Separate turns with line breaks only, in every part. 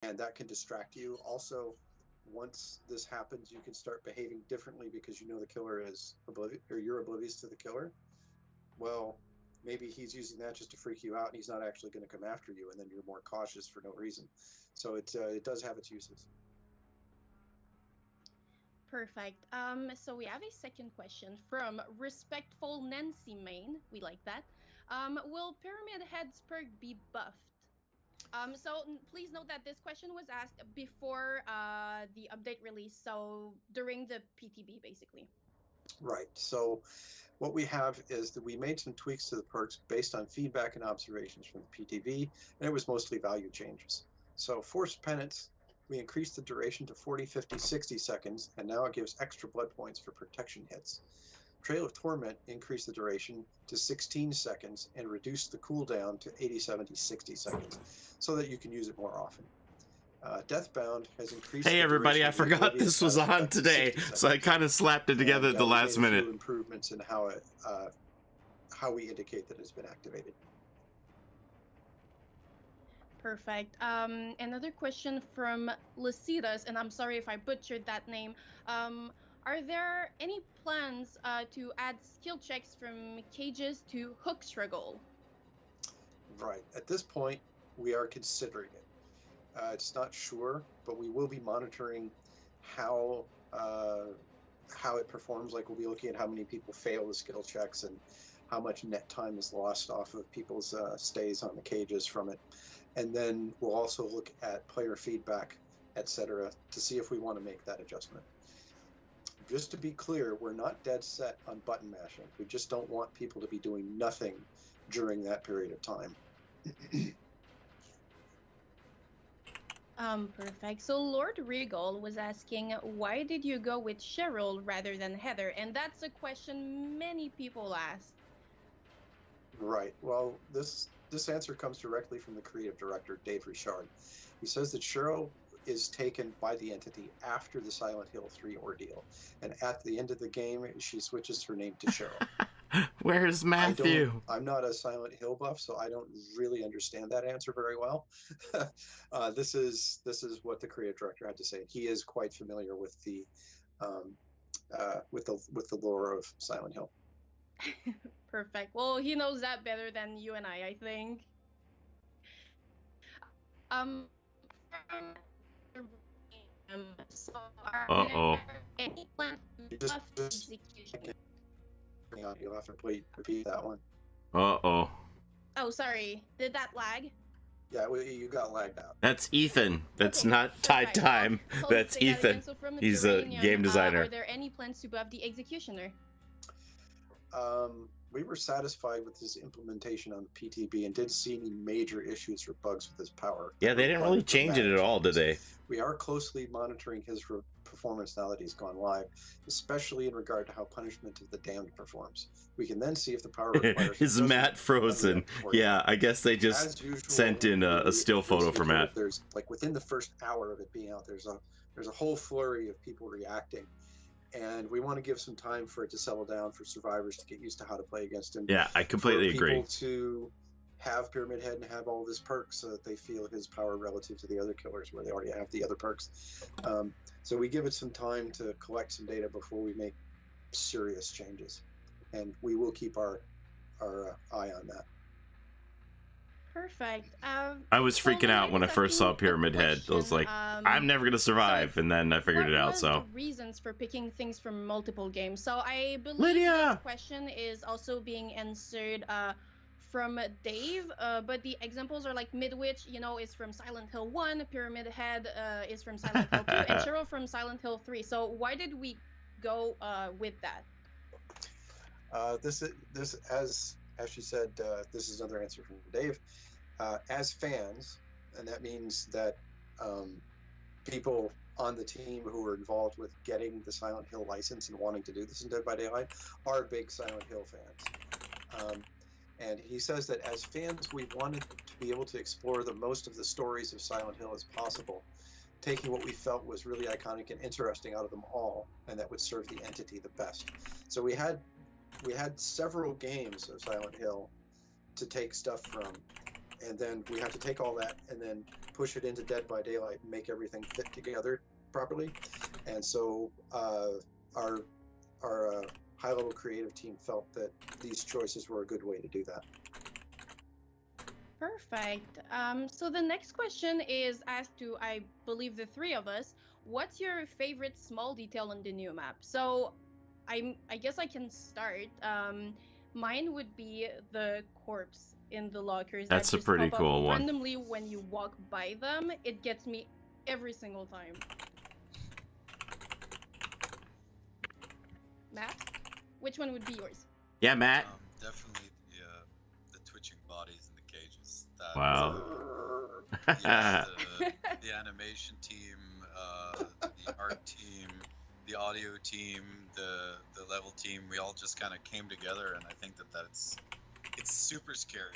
and that can distract you. Also, once this happens, you can start behaving differently because you know the killer is oblivious, or you're oblivious to the killer. Well, maybe he's using that just to freak you out, and he's not actually going to come after you, and then you're more cautious for no reason. So it does have its uses.
Perfect. So we have a second question from respectful Nancy Main. We like that. Will Pyramid Head's perk be buffed? Please note that this question was asked before the update release, so during the PTB, basically.
Right. So what we have is that we made some tweaks to the perks based on feedback and observations from the PTV, and it was mostly value changes. So Forced Penance, we increased the duration to 40, 50, 60 seconds, and now it gives extra blood points for protection hits. Trail of Torment increased the duration to 16 seconds and reduced the cooldown to 80, 70, 60 seconds so that you can use it more often. Deathbound has increased.
Hey everybody, I forgot this was on today, so I kind of slapped it together at the last minute.
Improvements in how we indicate that it's been activated.
Perfect. Another question from Lucidas, and I'm sorry if I butchered that name. Are there any plans to add skill checks from cages to hook struggle?
Right. At this point, we are considering it. It's not sure, but we will be monitoring how it performs. Like, we'll be looking at how many people fail the skill checks and how much net time is lost off of people's stays on the cages from it. And then we'll also look at player feedback, etc., to see if we want to make that adjustment. Just to be clear, we're not dead set on button mashing. We just don't want people to be doing nothing during that period of time.
Perfect. So Lord Regal was asking, why did you go with Cheryl rather than Heather? And that's a question many people ask.
Right. Well, this answer comes directly from the creative director, Dave Richard. He says that Cheryl is taken by the entity after the Silent Hill 3 ordeal, and at the end of the game, she switches her name to Cheryl.
Where's Matthew?
I'm not a Silent Hill buff, so I don't really understand that answer very well. This is what the creative director had to say. He is quite familiar with the lore of Silent Hill.
Perfect. Well, he knows that better than you and I think. So are there any plans to buff execution?
You'll have to repeat that one.
Uh-oh.
Oh, sorry. Did that lag?
Yeah, you got lagged out.
That's Ethan. That's not Tide Time. That's Ethan. So he's a game designer.
Are there any plans to buff the executioner?
We were satisfied with his implementation on the PTB and didn't see any major issues or bugs with his power.
Yeah, they didn't really change it at all, did they?
We are closely monitoring his performance now that he's gone live, especially in regard to how Punishment of the Damned performs. We can then see if the power requires...
Is Matt frozen? Yeah, I guess they just sent in a still photo for Matt.
There's, like, within the first hour of it being out, there's a whole flurry of people reacting. And we want to give some time for it to settle down, for survivors to get used to how to play against him.
Yeah, I completely agree.
People to have Pyramid Head and have all of his perks so that they feel his power relative to the other killers where they already have the other perks. So we give it some time to collect some data before we make serious changes. And we will keep our eye on that.
Perfect.
I was freaking out when I first saw Pyramid Head. I was like, I'm never gonna survive, and then I figured it out. So
the reasons for picking things from multiple games. So I believe
Lydia!
this question is also being answered from Dave, but the examples are like Midwich, is from Silent Hill 1, Pyramid Head is from Silent Hill 2, and Cheryl from Silent Hill 3. So why did we go with that?
This as she said, this is another answer from Dave. As fans, and that means that people on the team who are involved with getting the Silent Hill license and wanting to do this in Dead by Daylight are big Silent Hill fans. And he says that as fans, we wanted to be able to explore the most of the stories of Silent Hill as possible, taking what we felt was really iconic and interesting out of them all, and that would serve the entity the best. So we had several games of Silent Hill to take stuff from. and then we have to take all that and then push it into Dead by Daylight and make everything fit together properly. And so our high-level creative team felt that these choices were a good way to do that.
Perfect. So the next question is asked to, I believe, the three of us. What's your favorite small detail on the new map? So I guess I can start. Mine would be the corpse in the lockers.
That's
that
a
just
pretty
pop up
cool one.
randomly when you walk by them. It gets me every single time. Matt, which one would be yours?
Yeah, Matt.
Definitely the twitching bodies in the cages. That,
Wow.
yeah, the animation team, the art team, the audio team, the level team, we all just kind of came together, and I think it's super scary.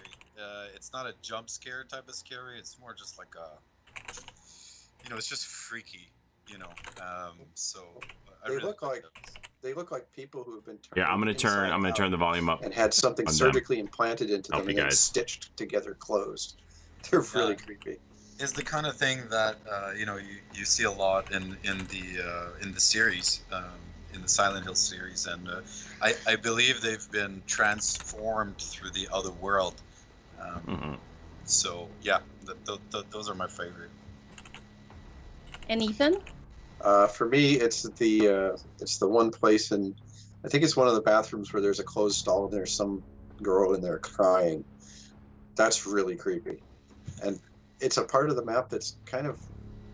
It's not a jump scare type of scary. It's more just like it's just freaky, So
They look like people who have been turned.
Yeah, I'm gonna turn the volume up
and had something surgically implanted into them and then stitched together closed. They're really creepy.
Is the kind of thing that you see a lot in the series, in the Silent Hill series, and I believe they've been transformed through the other world. So yeah, those are my favorite.
And Ethan?
For me, it's the one place, and I think it's one of the bathrooms where there's a closed stall and there's some girl in there crying. That's really creepy, and it's a part of the map that's kind of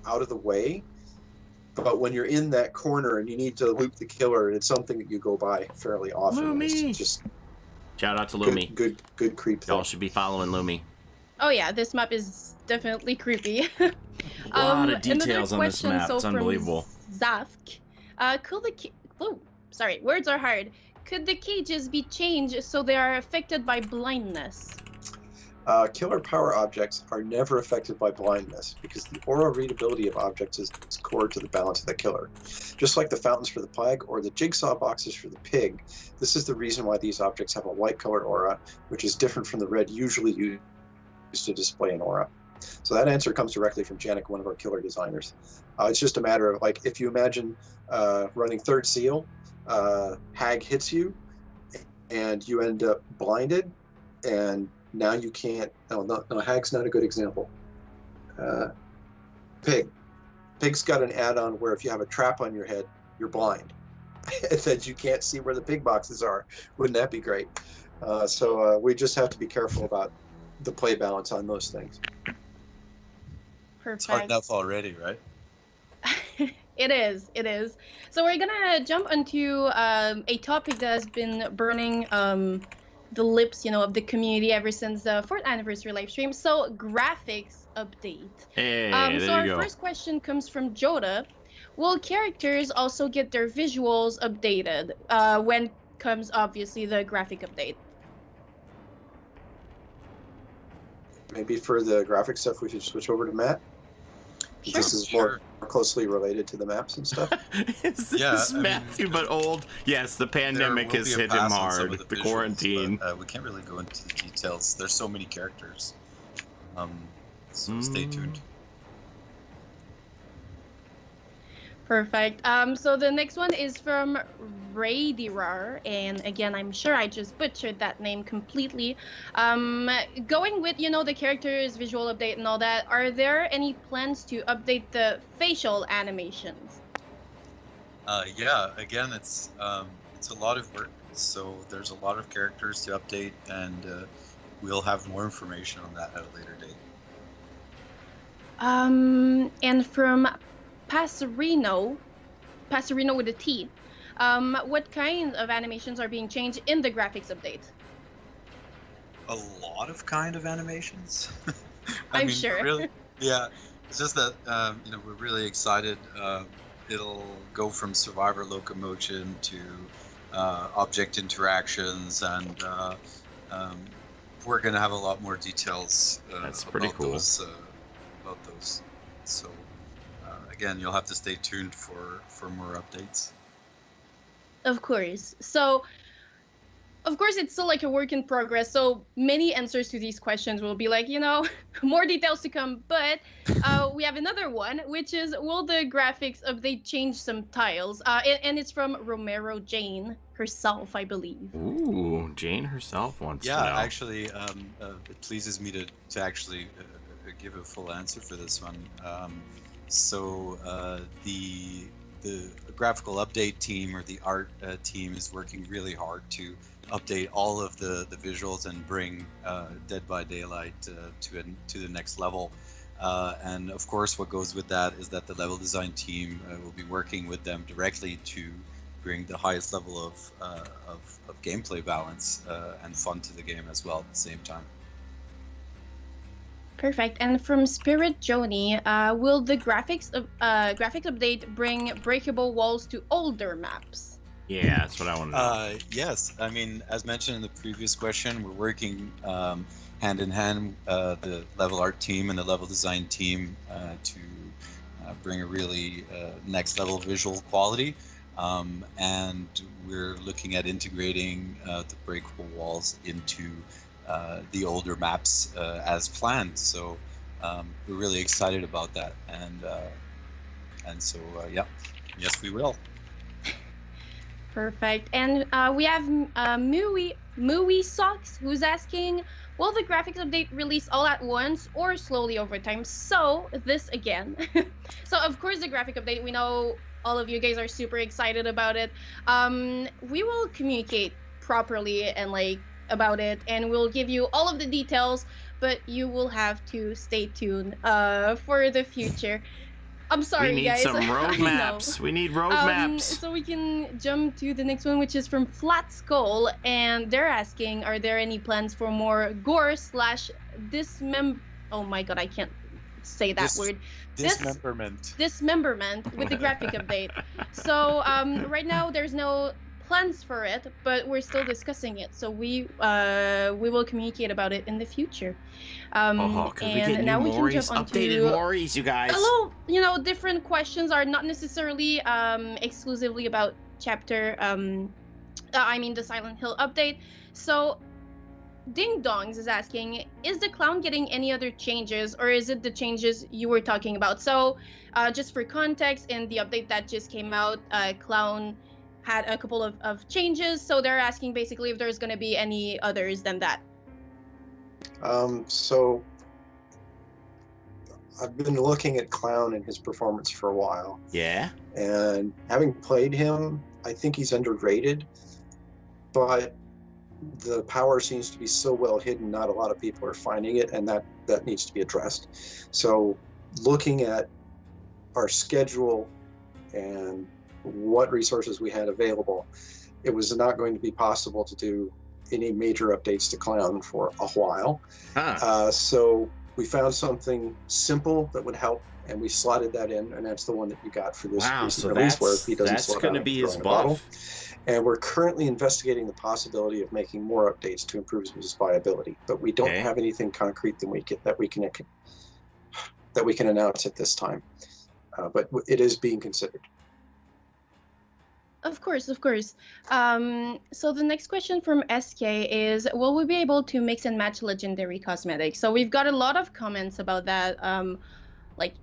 out of the way. But when you're in that corner and you need to loop the killer, it's something that you go by fairly often. It's just
shout out to Lumi.
Good creep thing.
Y'all should be following Lumi.
Oh yeah, this map is definitely creepy.
A lot of details on this map. It's unbelievable.
Zafk, words are hard. Could the cages be changed so they are affected by blindness?
Killer power objects are never affected by blindness because the aura readability of objects is core to the balance of the killer. Just like the fountains for the plague or the jigsaw boxes for the pig, this is the reason why these objects have a white color aura, which is different from the red usually used to display an aura. So that answer comes directly from Janik, one of our killer designers. It's just a matter of, like, if you imagine running Third Seal, Hag hits you, and you end up blinded, and now you can't. No, Hag's not a good example. Pig. Pig's got an add-on where if you have a trap on your head, you're blind, and then you can't see where the pig boxes are. Wouldn't that be great? So we just have to be careful about the play balance on those things.
Perfect.
It's hard enough already, right?
It is. So we're gonna jump onto a topic that has been burning the lips, of the community ever since the 4th anniversary live stream. So graphics update.
Hey,
so our first question comes from Joda. Will characters also get their visuals updated when comes obviously the graphic update?
Maybe for the graphic stuff, we should switch over to Matt.
Sure.
This is more closely related to the maps and stuff.
Is this Matthew, but old? Yes, the pandemic has hit him hard. The visuals, quarantine.
But, we can't really go into the details. There's so many characters. So stay tuned.
Perfect. So the next one is from Radirar, and again, I'm sure I just butchered that name completely. Going with, the characters, visual update and all that, are there any plans to update the facial animations?
Yeah, again, it's a lot of work, so there's a lot of characters to update, and we'll have more information on that at a later date.
And from Passerino with a T. What kind of animations are being changed in the graphics update?
A lot of kind of animations.
I'm sure.
Really, yeah, it's just that we're really excited. It'll go from survivor locomotion to object interactions, and we're going to have a lot more details.
That's pretty cool.
About those. So. Again, you'll have to stay tuned for more updates.
Of course. So, of course, it's still like a work in progress, so many answers to these questions will be like, more details to come. But we have another one, which is, will the graphics update change some tiles? And it's from Romero Jane herself, I believe.
Ooh, Jane herself wants to know.
Yeah, actually, it pleases me to actually give a full answer for this one. So the graphical update team, or the art team, is working really hard to update all of the visuals and bring Dead by Daylight to the next level. And of course, what goes with that is that the level design team will be working with them directly to bring the highest level of gameplay balance and fun to the game as well at the same time.
Perfect. And from Spirit Joni, will the graphics update bring breakable walls to older maps?
Yeah, that's what I want to know.
Yes, I mean, as mentioned in the previous question, we're working hand in hand, the level art team and the level design team, to bring a really next level visual quality. And we're looking at integrating the breakable walls into the older maps as planned. So we're really excited about that, and so yeah, yes, we will.
Perfect. And we have Mooey Socks, who's asking, will the graphics update release all at once or slowly over time? So this again. So of course the graphic update, we know all of you guys are super excited about it. We will communicate properly and about it, and we'll give you all of the details, but you will have to stay tuned for the future. I'm sorry, guys.
We need some roadmaps. We need roadmaps.
So we can jump to the next one, which is from Flat Skull, and they're asking, are there any plans for more gore / dismemberment? Oh my god, I can't say that word. Dismemberment with the graphic update. So right now there's no plans for it, but we're still discussing it. So we will communicate about it in the future. And now we can jump onto
updated Moris, you guys.
A little, different questions are not necessarily exclusively about chapter. The Silent Hill update. So Ding Dongs is asking, is the clown getting any other changes, or is it the changes you were talking about? So just for context, in the update that just came out, clown had a couple of changes, so they're asking basically if there's going to be any others than that.
So I've been looking at Clown and his performance for a while.
Yeah.
And having played him, I think he's underrated, but the power seems to be so well hidden, not a lot of people are finding it, and that needs to be addressed. So looking at our schedule and what resources we had available, it was not going to be possible to do any major updates to Clown for a while. So we found something simple that would help, and we slotted that in, and that's the one that you got for this recent release, where he doesn't slow down. That's going to be his buff. And we're currently investigating the possibility of making more updates to improve his viability, but we don't have anything concrete that we can announce at this time. But it is being considered.
Of course. So the next question from SK is, will we be able to mix and match legendary cosmetics? So we've got a lot of comments about that,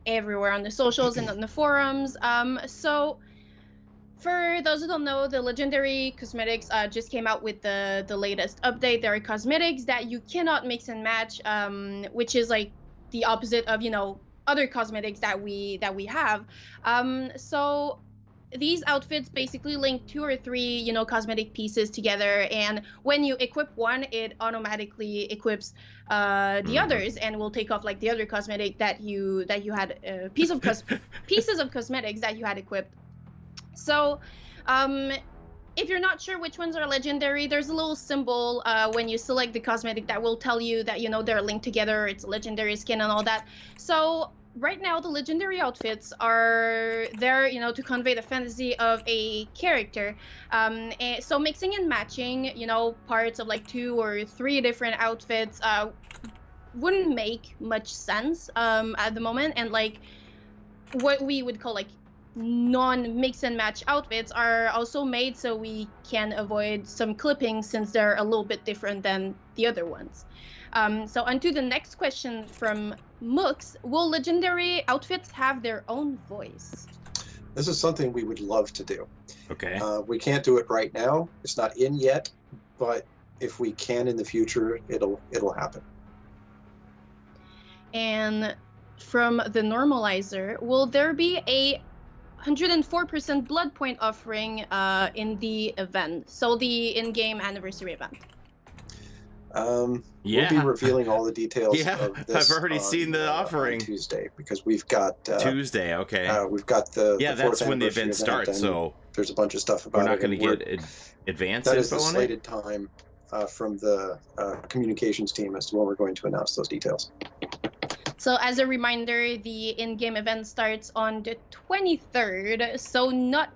everywhere on the socials and on the forums. So for those who don't know, the legendary cosmetics just came out with the latest update. There are cosmetics that you cannot mix and match, which is the opposite of other cosmetics that we have. So these outfits basically link 2 or 3 cosmetic pieces together, and when you equip one, it automatically equips the others, and will take off the other cosmetic that you had pieces of cosmetics that you had equipped. So if you're not sure which ones are legendary, there's a little symbol when you select the cosmetic that will tell you that they're linked together, it's a legendary skin and all that. So right now the legendary outfits are there to convey the fantasy of a character, and so mixing and matching parts of 2 or 3 different outfits wouldn't make much sense at the moment, and what we would call non-mix and match outfits are also made so we can avoid some clipping since they're a little bit different than the other ones. So on to the next question from Mooks. Will legendary outfits have their own voice?
This is something we would love to do.
Okay.
We can't do it right now. It's not in yet, but if we can in the future, it'll happen.
And from the normalizer, will there be a 104% blood point offering in the event? So the in-game anniversary event.
We'll be revealing all the details of this.
I've already seen the offering.
On Tuesday, because we've got...
Tuesday, okay.
We've got the
that's when the event starts, so...
There's a bunch of stuff about it.
We're not going to get advance
That is the
info on it?
slated time from the communications team as to when we're going to announce those details.
So as a reminder, the in-game event starts on the 23rd, so not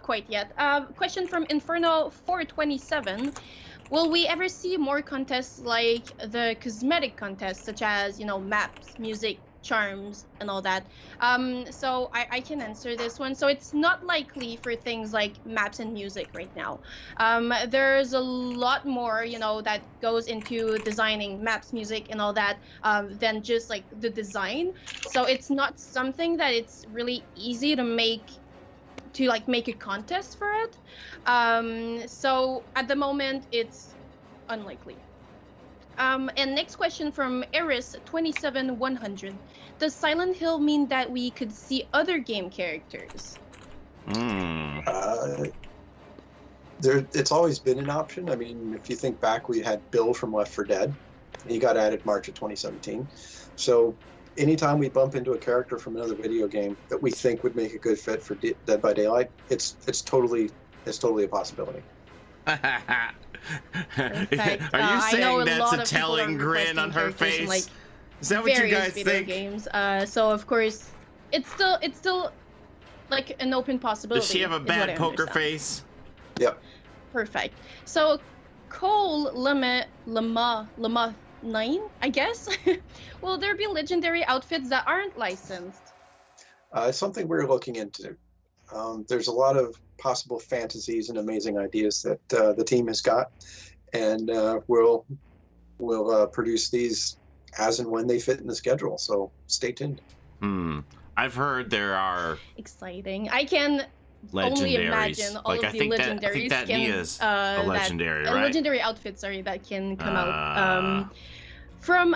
quite yet. Question from Inferno 427. Will we ever see more contests like the cosmetic contests, such as, maps, music, charms, and all that? So I can answer this one. So it's not likely for things like maps and music right now. There's a lot more, that goes into designing maps, music, and all that than just like the design. So it's not something that it's really easy to make a contest for it. So at the moment, it's unlikely. And next question from Eris 27100. Does Silent Hill mean that we could see other game characters?
It's always been an option. I mean, if you think back, we had Bill from Left 4 Dead. He got added March of 2017. So anytime we bump into a character from another video game that we think would make a good fit for Dead by Daylight, it's totally a possibility.
Perfect.
Are you saying that's a
of
telling grin on her face?
Like,
is that what you guys think?
Games. So of course, it's still like an open possibility.
Does she have a bad poker face?
Yep.
Perfect. So Cole Lama 9, I guess. Will there be legendary outfits that aren't licensed?
It's something we're looking into. There's a lot of possible fantasies and amazing ideas that the team has got, and we'll produce these as and when they fit in the schedule. So stay tuned.
I've heard there are
exciting. I can only imagine all of the legendaries.
I think that Nia's a legendary, right?
Legendary outfits, that can come out. One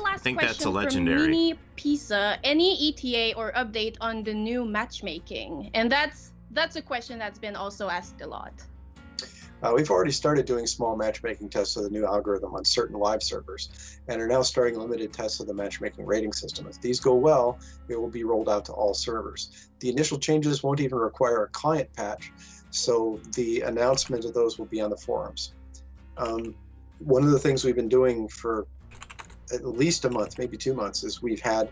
last question from Mini Pizza. Any ETA or update on the new matchmaking? And that's a question that's been also asked a lot.
We've already started doing small matchmaking tests of the new algorithm on certain live servers, and are now starting limited tests of the matchmaking rating system. If these go well, it will be rolled out to all servers. The initial changes won't even require a client patch, so the announcement of those will be on the forums. One of the things we've been doing for at least a month, maybe 2 months, is we've had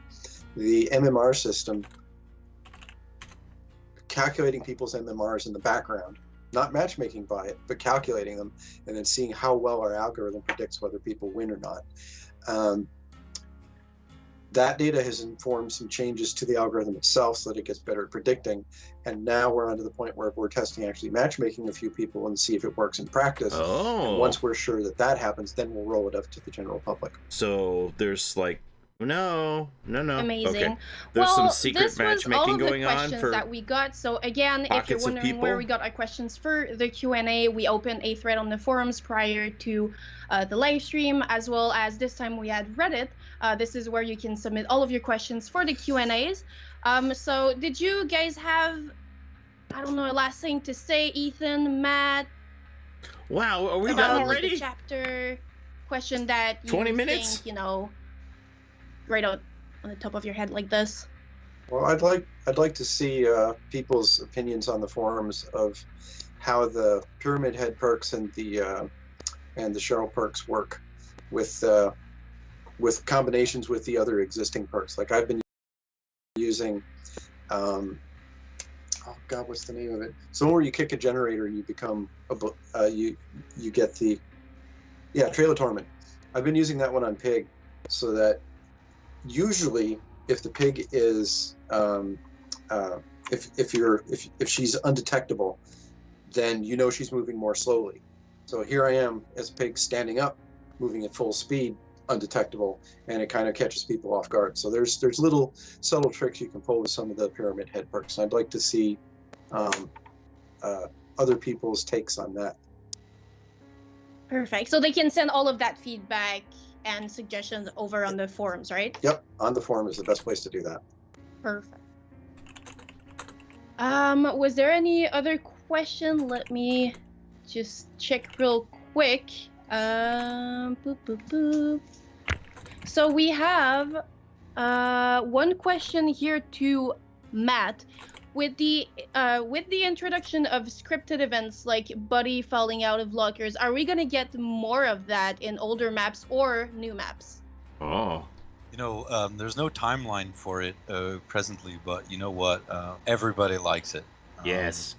the MMR system calculating people's MMRs in the background. Not matchmaking by it, but calculating them and then seeing how well our algorithm predicts whether people win or not. That data has informed some changes to the algorithm itself so that it gets better at predicting. And now we're on to the point where we're testing actually matchmaking a few people and see if it works in practice. And once we're sure that happens, then we'll roll it up to the general public.
So there's like No.
Amazing.
Okay. There's some secret matchmaking going on for
that we got. So again, if you're wondering where we got our questions for the Q&A, we opened a thread on the forums prior to the live stream, as well as this time we had Reddit. This is where you can submit all of your questions for the Q&As. So did you guys have, I don't know, a last thing to say, Ethan, Matt?
Wow, are we done already?
The chapter question that you
20 minutes?
think, right on the top of your head like this?
Well, I'd like to see people's opinions on the forums of how the Pyramid Head perks and the Cheryl perks work with combinations with the other existing perks. Like I've been using, oh God, what's the name of it? So where you kick a generator and you become you get the Trail of Torment. I've been using that one on Pig, so that usually if the pig is if she's undetectable, then you know she's moving more slowly. So here I am as Pig standing up, moving at full speed, undetectable, and it kind of catches people off guard. So there's little subtle tricks you can pull with some of the Pyramid Head perks. I'd like to see other people's takes on that.
Perfect. So they can send all of that feedback and suggestions over on the forums, right?
Yep, on the forum is the best place to do that.
Perfect. Was there any other question? Let me just check real quick. Boop, boop, boop. So we have one question here to Matt. With the introduction of scripted events like Buddy falling out of lockers, are we gonna get more of that in older maps or new maps?
Oh.
You know, there's no timeline for it presently, but you know what? Everybody likes it.
Yes.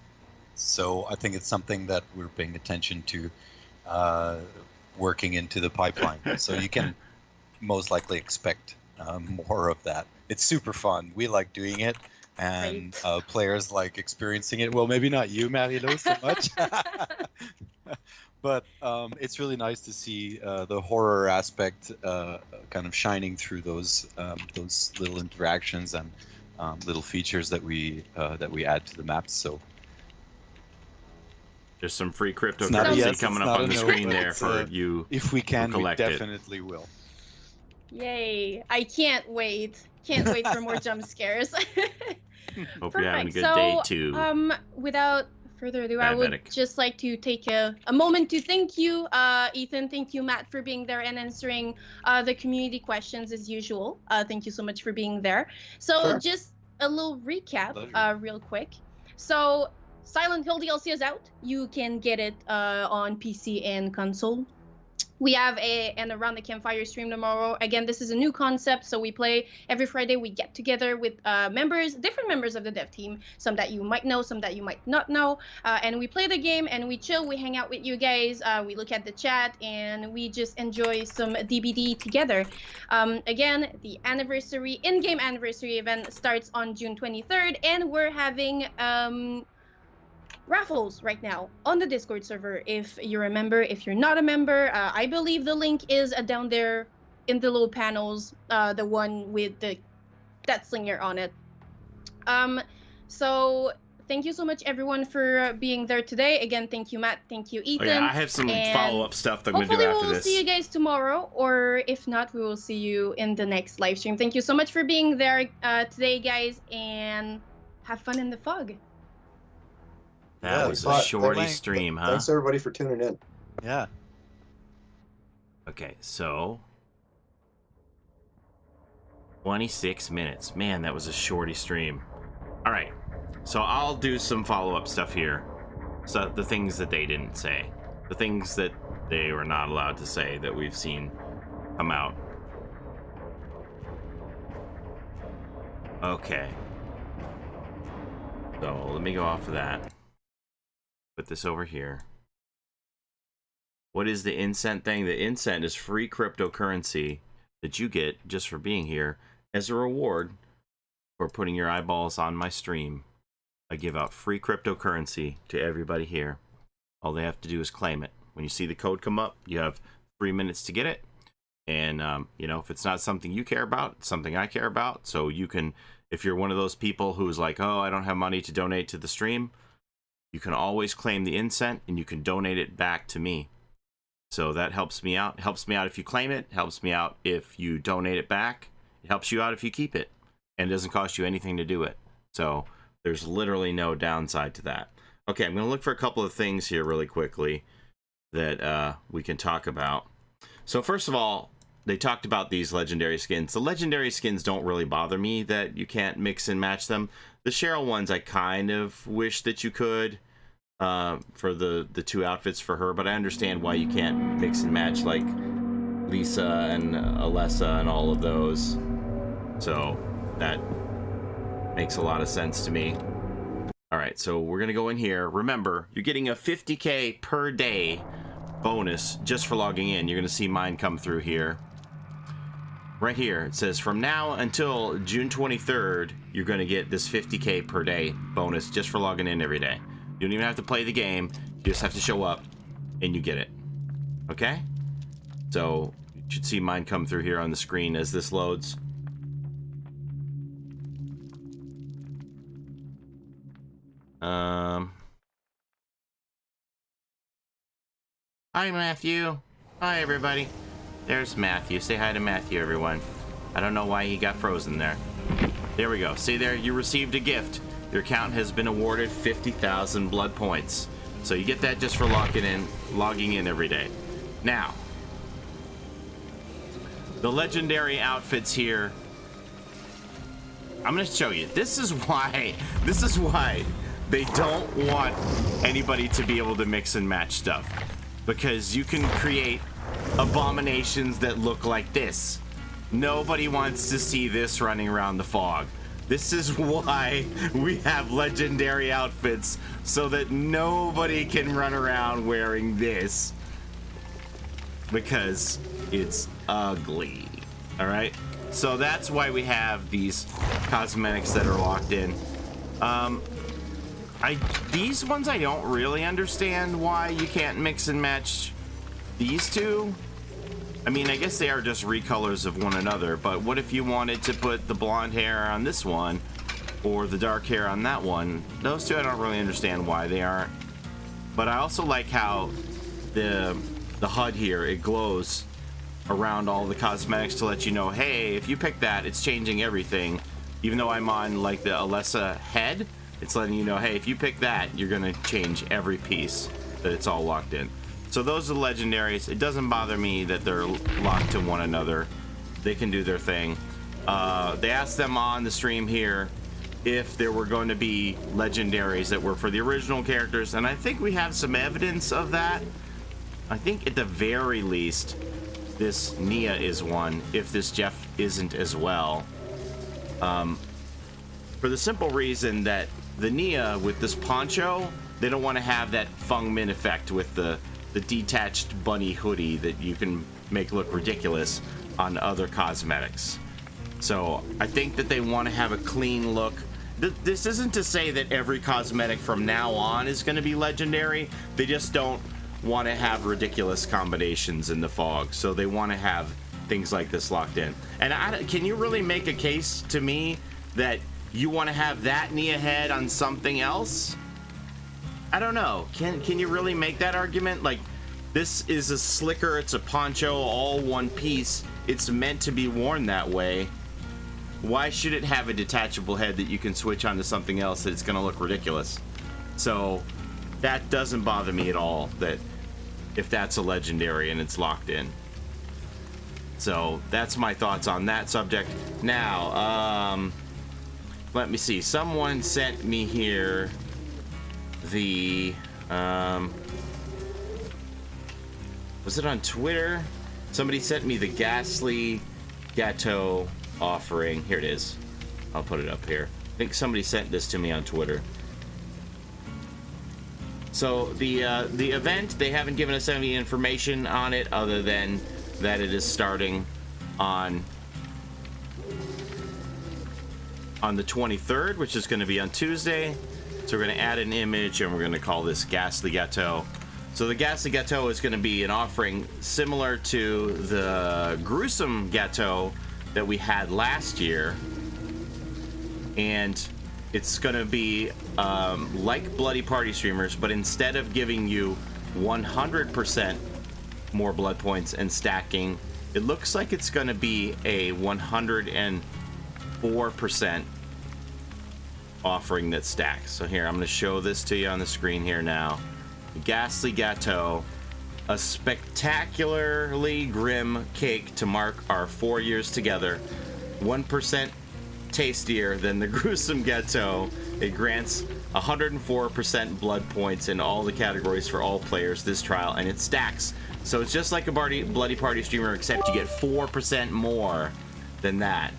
So I think it's something that we're paying attention to, working into the pipeline. So you can most likely expect more of that. It's super fun. We like doing it. And players like experiencing it. Well, maybe not you, Matt, so much. But it's really nice to see the horror aspect kind of shining through those little interactions and little features that we add to the maps. So
there's some free cryptocurrency coming up on the screen there for you.
If we can, we
collect
definitely will.
Yay! I can't wait. Can't wait for more jump scares.
Hope you're having a good day too.
Without further ado, I would just like to take a moment to thank you, Ethan. Thank you, Matt, for being there and answering the community questions as usual. Thank you so much for being there. So
Sure.
Just a little recap, real quick. So Silent Hill DLC is out. You can get it on PC and console. We have an Around the Campfire stream tomorrow. Again, this is a new concept, so we play every Friday. We get together with different members of the dev team, some that you might know, some that you might not know, and we play the game and we chill, we hang out with you guys, we look at the chat, and we just enjoy some DBD together. Again, the in-game anniversary event starts on June 23rd, and we're having raffles right now on the Discord server. If you're a member, if you're not a member, I believe the link is down there in the little panels, the one with the that slinger on it. So thank you so much everyone for being there today. Again, thank you Matt, thank you Ethan.
Oh, yeah, I have some follow-up stuff that I'm gonna do after this.
Hopefully we'll see you guys tomorrow, or if not, we will see you in the next live stream. Thank you so much for being there today, guys, and have fun in the fog.
That was a shorty stream, huh?
Thanks everybody for tuning in.
Yeah.
Okay, so 26 minutes. Man, that was a shorty stream. All right, so I'll do some follow-up stuff here. So the things that they didn't say, the things that they were not allowed to say that we've seen come out. Okay. So let me go off of that. Put this over here. What is the Incent thing? The Incent is free cryptocurrency that you get just for being here as a reward for putting your eyeballs on my stream. I give out free cryptocurrency to everybody here. All they have to do is claim it. When you see the code come up, you have 3 minutes to get it. And, you know, if it's not something you care about, it's something I care about. So you can, if you're one of those people who's like, oh, I don't have money to donate to the stream, you can always claim the Incent and you can donate it back to me. So that helps me out. It helps me out if you claim it. It helps me out if you donate it back. It helps you out if you keep it. And it doesn't cost you anything to do it. So there's literally no downside to that. Okay, I'm going to look for a couple of things here really quickly that we can talk about. So first of all, they talked about these legendary skins. The legendary skins don't really bother me that you can't mix and match them. The Cheryl ones, I kind of wish that you could for the two outfits for her, but I understand why you can't mix and match like Lisa and Alessa and all of those. So that makes a lot of sense to me. All right, so we're gonna go in here. Remember, you're getting a 50K per day bonus just for logging in. You're gonna see mine come through here. right here, it says from now until June 23rd, you're going to get this 50K per day bonus just for logging in every day. You don't even have to play the game. You just have to show up and you get it. Okay? So you should see mine come through here on the screen as this loads. Hi, Matthew. Hi, everybody. There's Matthew. Say hi to Matthew, everyone. I don't know why he got frozen there. There we go. See there? You received a gift. Your account has been awarded 50,000 blood points. So you get that just for logging in every day. Now, the legendary outfits here. I'm going to show you. This is why they don't want anybody to be able to mix and match stuff. Because you can create abominations that look like this. Nobody wants to see this running around the fog. This is why we have legendary outfits, so that nobody can run around wearing this. Because it's ugly. Alright? So that's why we have these cosmetics that are locked in. These ones I don't really understand why you can't mix and match these two. I mean, I guess they are just recolors of one another, but what if you wanted to put the blonde hair on this one or the dark hair on that one? Those two I don't really understand why they aren't. But I also like how the HUD here, it glows around all the cosmetics to let you know, hey, if you pick that, it's changing everything. Even though I'm on like the Alessa head, it's letting you know, hey, if you pick that, you're gonna change every piece, that it's all locked in. So those are the legendaries. It doesn't bother me that they're locked to one another. They can do their thing. They asked them on the stream here if there were going to be legendaries that were for the original characters, and I think we have some evidence of that. I think at the very least, this Nia is one, if this Jeff isn't as well. For the simple reason that the Nia with this poncho, they don't want to have that Feng Min effect with the detached bunny hoodie that you can make look ridiculous on other cosmetics. So I think that they want to have a clean look. This isn't to say that every cosmetic from now on is going to be legendary. They just don't want to have ridiculous combinations in the fog. So they want to have things like this locked in. And can you really make a case to me that you want to have that Nia head on something else? I don't know. Can you really make that argument? Like, this is a slicker, it's a poncho, all one piece. It's meant to be worn that way. Why should it have a detachable head that you can switch onto something else that it's going to look ridiculous? So that doesn't bother me at all, that if that's a legendary and it's locked in. So that's my thoughts on that subject. Now, let me see. Someone sent me here the was it on Twitter? Somebody sent me the Ghastly Gateau offering. Here it is. I'll put it up here. I think somebody sent this to me on Twitter. So the event, they haven't given us any information on it other than that it is starting on the 23rd, which is going to be on Tuesday. So we're going to add an image and we're going to call this Ghastly Gateau. So the Ghastly Gateau is going to be an offering similar to the Gruesome Gateau that we had last year. And it's going to be like Bloody Party Streamers, but instead of giving you 100% more blood points and stacking, it looks like it's going to be a 104% offering that stacks. So here, I'm going to show this to you on the screen here now. Ghastly Gateau, a spectacularly grim cake to mark our 4 years together. 1% tastier than the Gruesome Gateau. It grants 104% blood points in all the categories for all players this trial, and it stacks. So it's just like a Bloody Party Streamer, except you get 4% more than that.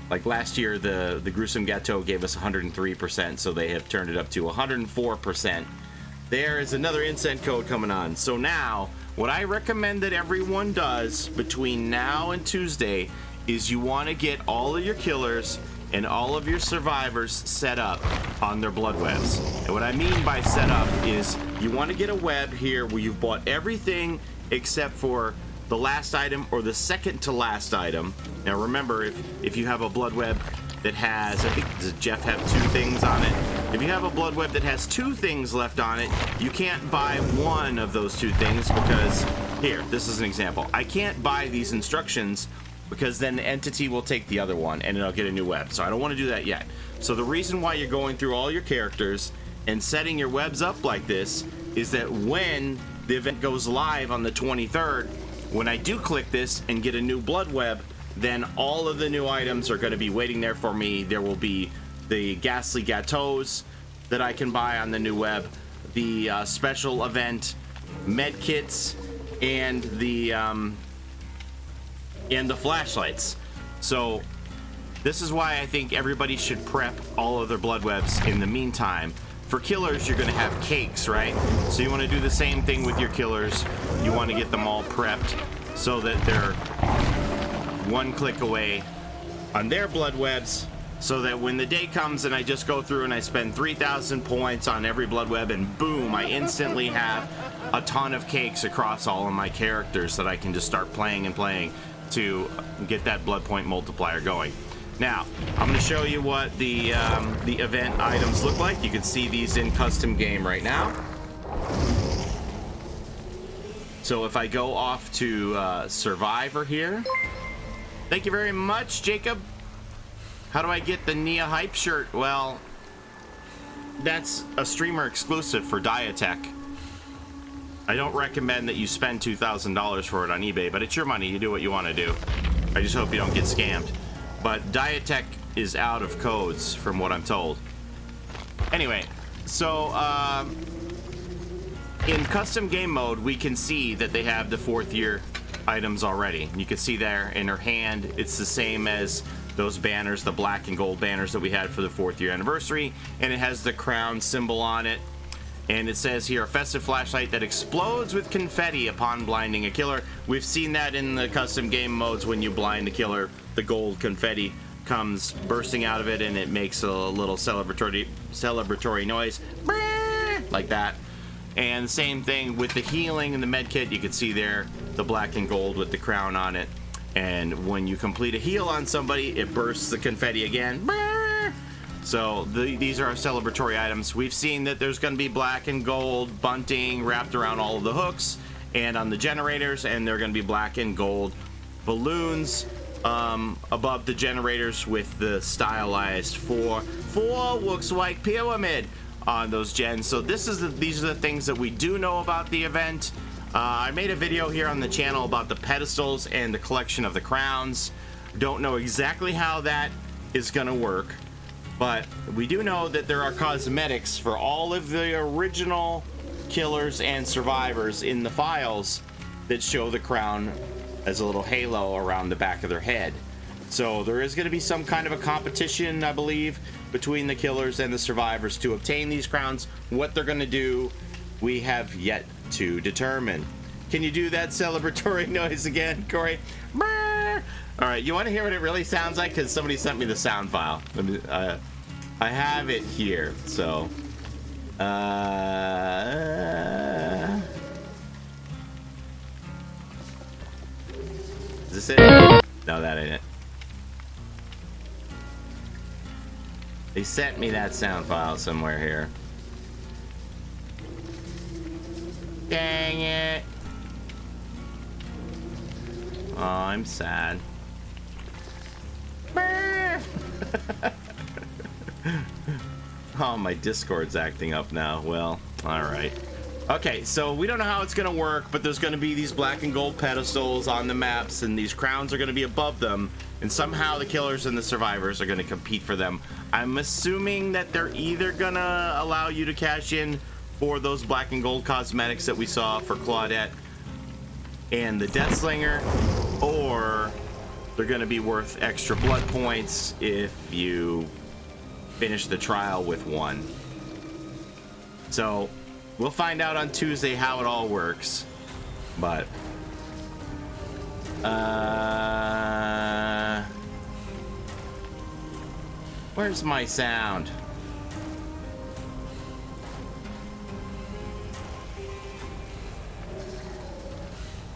Like last year, the Gruesome Gateau gave us 103%, so they have turned it up to 104%. There is another Incent code coming on. So now, what I recommend that everyone does between now and Tuesday is you want to get all of your killers and all of your survivors set up on their blood webs. And what I mean by set up is you want to get a web here where you've bought everything except for the last item or the second to last item. Now remember, if you have a blood web that has, I think, does Jeff have 2 things on it? If you have a blood web that has 2 things left on it, you can't buy one of those 2 things because, here, this is an example. I can't buy these instructions because then the entity will take the other one and it'll get a new web. So I don't want to do that yet. So the reason why you're going through all your characters and setting your webs up like this is that when the event goes live on the 23rd, when I do click this and get a new blood web, then all of the new items are going to be waiting there for me. There will be the ghastly gâteaux that I can buy on the new web, the special event med kits, and the flashlights. So this is why I think everybody should prep all of their blood webs in the meantime. For killers, you're going to have cakes, right? So you want to do the same thing with your killers. You want to get them all prepped so that they're 1 click away on their blood webs, so that when the day comes and I just go through and I spend 3,000 points on every blood web and boom, I instantly have a ton of cakes across all of my characters that I can just start playing and playing to get that blood point multiplier going. Now, I'm going to show you what the event items look like. You can see these in custom game right now. So if I go off to Survivor here, thank you very much, Jacob. How do I get the Nia Hype shirt? Well, that's a streamer exclusive for Diatech. I don't recommend that you spend $2,000 for it on eBay, but it's your money. You do what you want to do. I just hope you don't get scammed. But Diatech is out of codes, from what I'm told. Anyway, so in custom game mode, we can see that they have the 4th year items already. You can see there in her hand, it's the same as those banners, the black and gold banners that we had for the 4th year anniversary, and it has the crown symbol on it. And it says here, a festive flashlight that explodes with confetti upon blinding a killer. We've seen that in the custom game modes. When you blind a killer, the gold confetti comes bursting out of it and it makes a little celebratory noise, like that. And same thing with the healing and the med kit. You can see there the black and gold with the crown on it. And when you complete a heal on somebody, it bursts the confetti again. So these are our celebratory items. We've seen that there's going to be black and gold bunting wrapped around all of the hooks and on the generators, and they're going to be black and gold balloons above the generators with the stylized four looks like pyramid on those gens. So these are the things that we do know about the event. I made a video here on the channel about the pedestals and the collection of the crowns. Don't know exactly how that is going to work, but we do know that there are cosmetics for all of the original killers and survivors in the files that show the crown as a little halo around the back of their head. So there is going to be some kind of a competition, I believe, between the killers and the survivors to obtain these crowns. What they're going to do, we have yet to determine. Can you do that celebratory noise again, Corey? All right, you want to hear what it really sounds like? Because somebody sent me the sound file. I have it here, so is this it? No, that ain't it. They sent me that sound file somewhere here. Dang it. Oh, I'm sad. Oh, my Discord's acting up now. Well, alright. Okay, so we don't know how it's going to work, but there's going to be these black and gold pedestals on the maps, and these crowns are going to be above them, and somehow the killers and the survivors are going to compete for them. I'm assuming that they're either going to allow you to cash in for those black and gold cosmetics that we saw for Claudette and the Deathslinger, or they're going to be worth extra blood points if you finish the trial with one. So we'll find out on Tuesday how it all works, but Where's my sound?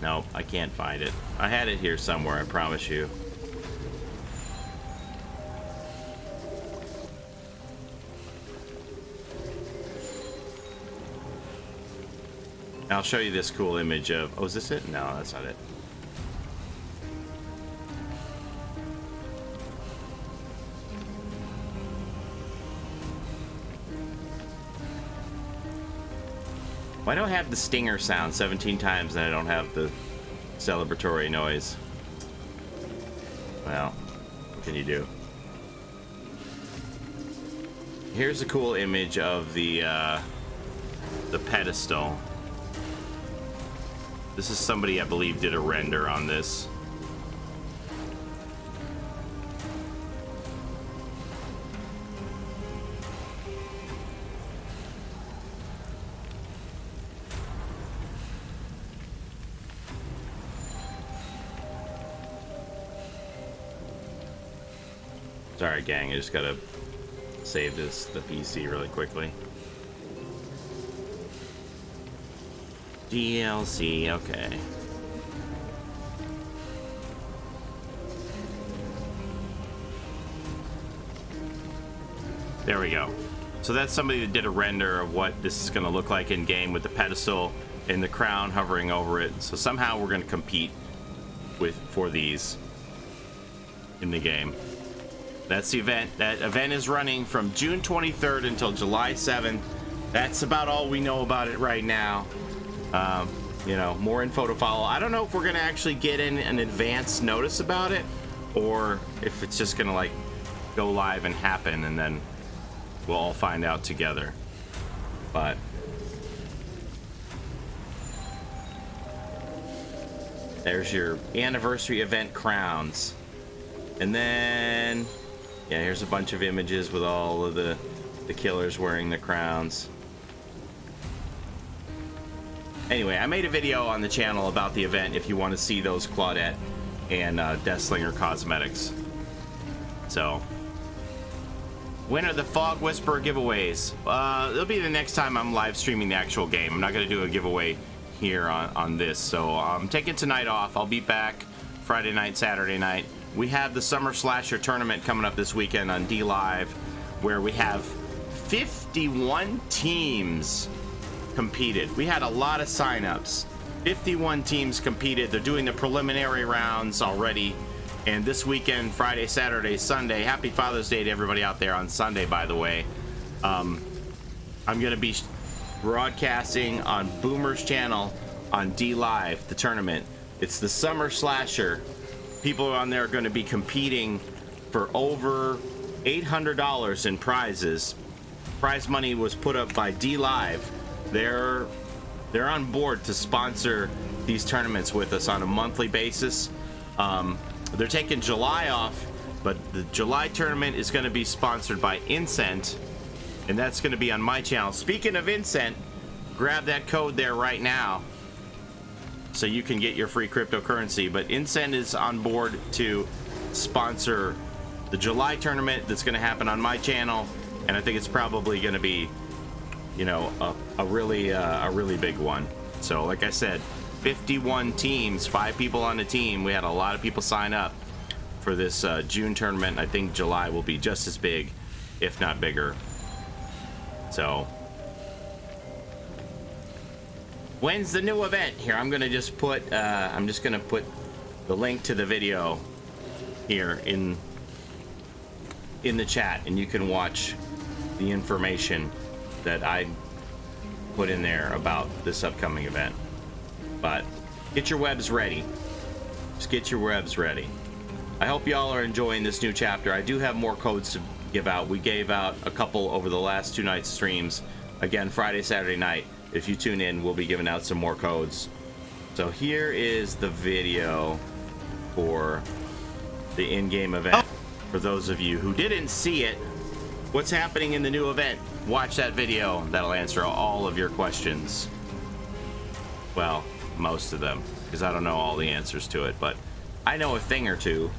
Nope, I can't find it. I had it here somewhere, I promise you. I'll show you this cool image of... Oh, is this it? No, that's not it. Why do I have the stinger sound 17 times and I don't have the celebratory noise? Well, what can you do? Here's a cool image of the pedestal. This is somebody, I believe, did a render on this. Sorry, gang, I just gotta save the PC really quickly. DLC, okay. There we go. So that's somebody that did a render of what this is going to look like in game with the pedestal and the crown hovering over it. So somehow we're going to compete for these in the game. That's the event. That event is running from June 23rd until July 7th. That's about all we know about it right now. You know, more info to follow. I don't know if we're gonna actually get in an advance notice about it, or if it's just gonna like go live and happen, and then we'll all find out together. But there's your anniversary event crowns, and then yeah, here's a bunch of images with all of the killers wearing the crowns. Anyway, I made a video on the channel about the event if you want to see those Claudette and Deathslinger cosmetics. So, when are the Fog Whisperer giveaways? It'll be the next time I'm live streaming the actual game. I'm not going to do a giveaway here on this. So, I'm taking tonight off. I'll be back Friday night, Saturday night. We have the Summer Slasher tournament coming up this weekend on D Live, where we have 51 teams competed. We had a lot of signups. 51 teams competed. They're doing the preliminary rounds already, and this weekend, Friday, Saturday, Sunday. Happy Father's Day to everybody out there on Sunday, by the way. I'm gonna be broadcasting on Boomer's channel on D Live, the tournament. It's the Summer Slasher. People on there are going to be competing for over $800 in prizes. Prize money was put up by D Live. They're on board to sponsor these tournaments with us on a monthly basis. They're taking July off, but the July tournament is going to be sponsored by Incent, and that's going to be on my channel. Speaking of Incent, grab that code there right now so you can get your free cryptocurrency. But Incent is on board to sponsor the July tournament that's going to happen on my channel, and I think it's probably going to be, you know, a really big one. So like I said, 51 teams, 5 people on the team. We had a lot of people sign up for this June tournament. I think July will be just as big, if not bigger. So when's the new event? Here, I'm gonna just put put the link to the video here in the chat, and you can watch the information that I put in there about this upcoming event. But get your webs ready. Just get your webs ready. I hope y'all are enjoying this new chapter. I do have more codes to give out. We gave out a couple over the last 2 nights streams. Again, Friday, Saturday night. If you tune in, we'll be giving out some more codes. So here is the video for the in-game event. For those of you who didn't see it, what's happening in the new event? Watch that video. That'll answer all of your questions. Well, most of them, because I don't know all the answers to it, but I know a thing or two.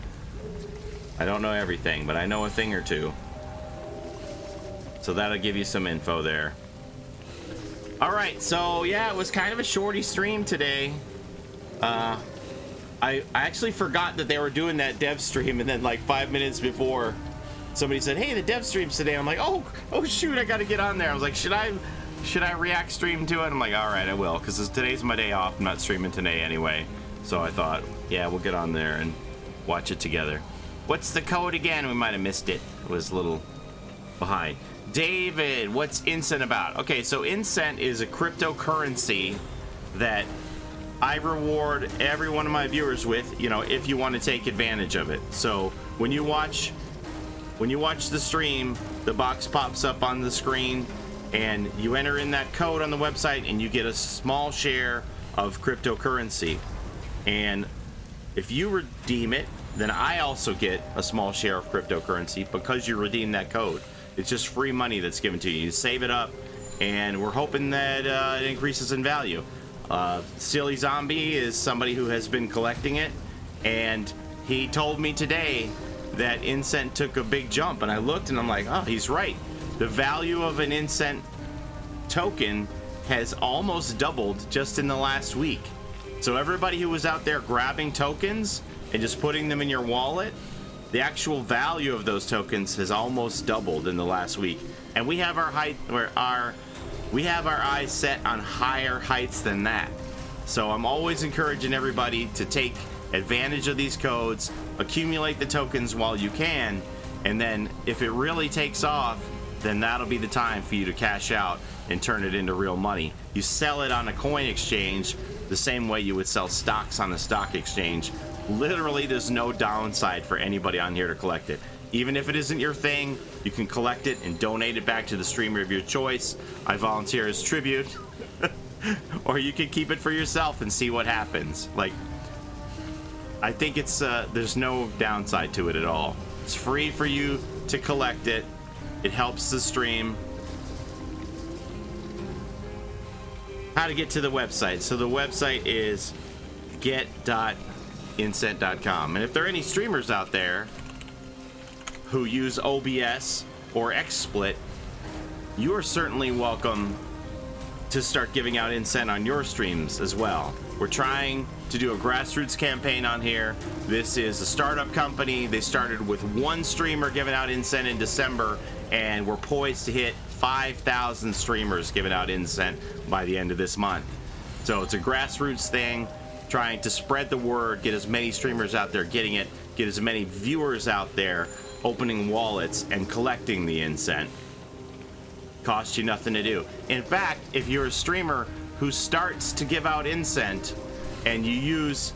I don't know everything, but I know a thing or two. So that'll give you some info there. All right, so yeah, it was kind of a shorty stream today. I actually forgot that they were doing that dev stream, and then like 5 minutes before, somebody said, "Hey, the dev stream's today." I'm like, "Oh shoot, I got to get on there." I was like, "Should I react stream to it?" I'm like, "All right, I will," because today's my day off. I'm not streaming today anyway. So I thought, yeah, we'll get on there and watch it together. What's the code again? We might have missed it. It was a little behind. David, what's Incent about? Okay, so Incent is a cryptocurrency that I reward every one of my viewers with, you know, if you want to take advantage of it. So when you watch the stream, the box pops up on the screen and you enter in that code on the website and you get a small share of cryptocurrency. And if you redeem it, then I also get a small share of cryptocurrency because you redeem that code. It's just free money that's given to you. You save it up, and we're hoping that it increases in value. Silly Zombie is somebody who has been collecting it, and he told me today that Incent took a big jump, and I looked and I'm like, oh, he's right. The value of an Incent token has almost doubled just in the last week. So everybody who was out there grabbing tokens and just putting them in your wallet, the actual value of those tokens has almost doubled in the last week. And we have our eyes set on higher heights than that. So I'm always encouraging everybody to take advantage of these codes, accumulate the tokens while you can, and then if it really takes off, then that'll be the time for you to cash out and turn it into real money. You sell it on a coin exchange the same way you would sell stocks on a stock exchange. Literally, there's no downside for anybody on here to collect it. Even if it isn't your thing, you can collect it and donate it back to the streamer of your choice. I volunteer as tribute. Or you can keep it for yourself and see what happens. Like, I think it's there's no downside to it at all. It's free for you to collect it. It helps the stream. How to get to the website. So the website is get.incent.com. And if there are any streamers out there who use OBS or XSplit, you are certainly welcome to start giving out Incent on your streams as well. We're trying to do a grassroots campaign on here. This is a startup company. They started with one streamer giving out Incent in December, and we're poised to hit 5,000 streamers giving out Incent by the end of this month. So it's a grassroots thing, trying to spread the word, get as many streamers out there getting it, get as many viewers out there opening wallets and collecting the Incent. Costs you nothing to do. In fact, if you're a streamer who starts to give out Incent and you use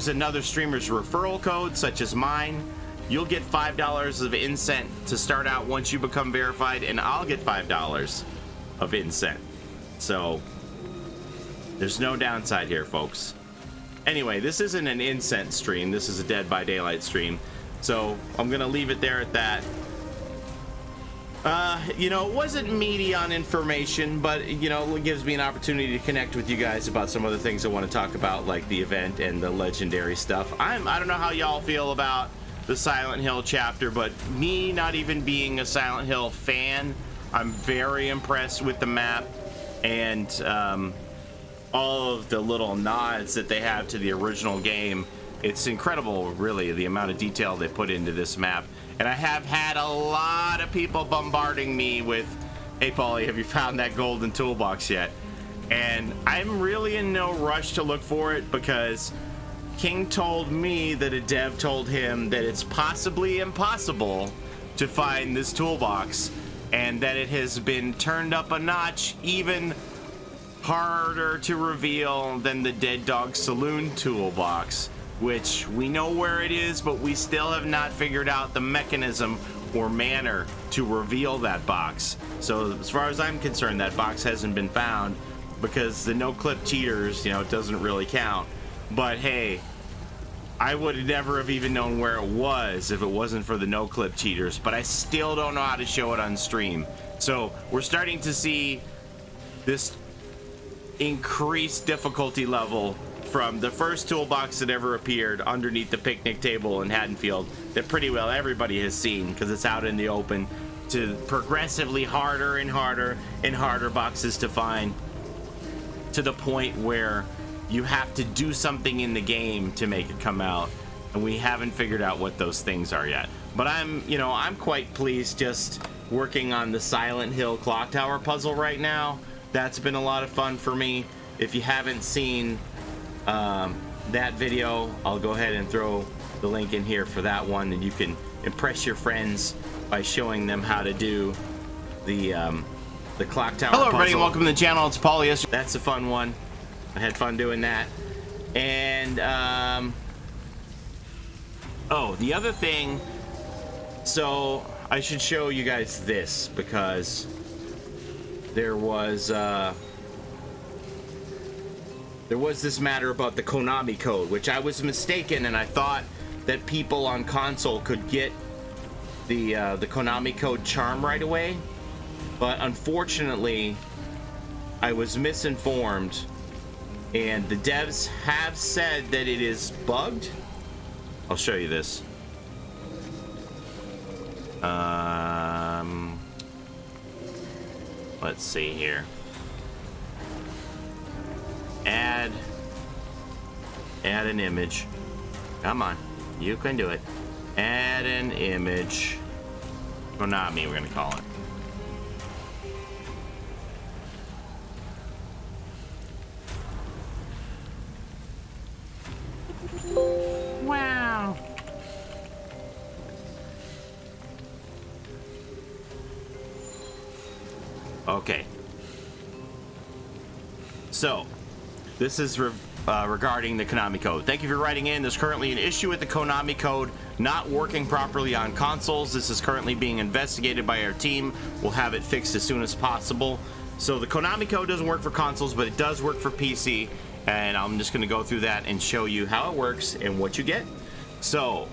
another streamer's referral code, such as mine, you'll get $5 of Incent to start out once you become verified, and I'll get $5 of Incent. So there's no downside here, folks. Anyway, this isn't an Incent stream. This is a Dead by Daylight stream. So I'm going to leave it there at that. You know, it wasn't meaty on information, but, you know, it gives me an opportunity to connect with you guys about some other things I want to talk about, like the event and the legendary stuff. I don't know how y'all feel about the Silent Hill chapter, but me not even being a Silent Hill fan, I'm very impressed with the map and all of the little nods that they have to the original game. It's incredible, really, the amount of detail they put into this map. And I have had a lot of people bombarding me with, "Hey, Paulie, have you found that golden toolbox yet?" And I'm really in no rush to look for it, because King told me that a dev told him that it's possibly impossible to find this toolbox, and that it has been turned up a notch, even harder to reveal than the Dead Dog Saloon toolbox, which we know where it is, but we still have not figured out the mechanism or manner to reveal that box. So as far as I'm concerned, that box hasn't been found, because the no-clip cheaters, you know, it doesn't really count. But hey, I would never have even known where it was if it wasn't for the no-clip cheaters, but I still don't know how to show it on stream. So we're starting to see this increased difficulty level from the first toolbox that ever appeared underneath the picnic table in Haddonfield that pretty well everybody has seen because it's out in the open, to progressively harder and harder and harder boxes to find, to the point where you have to do something in the game to make it come out, and we haven't figured out what those things are yet. But I'm quite pleased just working on the Silent Hill clock tower puzzle right now. That's been a lot of fun for me. If you haven't seen that video, I'll go ahead and throw the link in here for that one, and you can impress your friends by showing them how to do the clock tower puzzle. Hello everybody, welcome to the channel. It's Paulie, Esther. That's a fun one. I had fun doing that. And oh, the other thing, so I should show you guys this, because there was this matter about the Konami Code, which I was mistaken, and I thought that people on console could get the Konami Code charm right away, but unfortunately I was misinformed, and the devs have said that it is bugged. I'll show you this. Let's see here. Add an image. Come on, you can do it. Add an image. Konami, we're gonna call it. Wow. Okay. So, this is regarding the Konami Code. Thank you for writing in. There's currently an issue with the Konami Code not working properly on consoles. This is currently being investigated by our team. We'll have it fixed as soon as possible. So the Konami Code doesn't work for consoles, but it does work for PC. And I'm just going to go through that and show you how it works and what you get. So,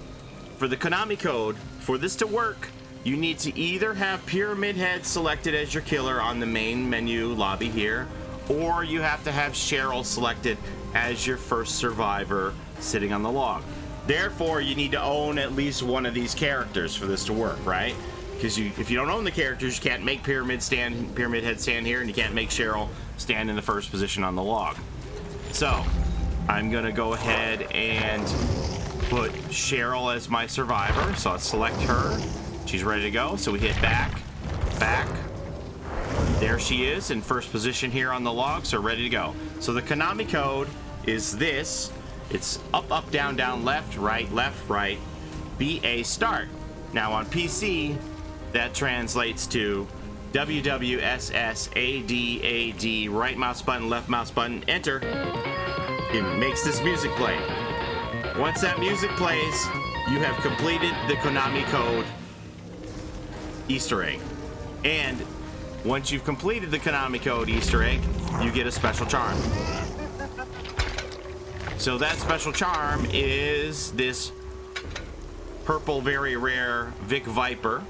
for the Konami Code, for this to work, you need to either have Pyramid Head selected as your killer on the main menu lobby here, or you have to have Cheryl selected as your first survivor sitting on the log. Therefore, you need to own at least one of these characters for this to work, right? Because if you don't own the characters, you can't make Pyramid Head stand here, and you can't make Cheryl stand in the first position on the log. So, I'm going to go ahead and put Cheryl as my survivor. So I'll select her. She's ready to go. So we hit back. There she is in first position here on the log, so ready to go. So the Konami Code is this. It's up, up, down, down, left, right, BA, start. Now on PC, that translates to WWSSADAD, right mouse button, left mouse button, enter. It makes this music play. Once that music plays, you have completed the Konami Code Easter egg. And once you've completed the Konami Code Easter egg, you get a special charm. So that special charm is this purple, very rare Vic Viper.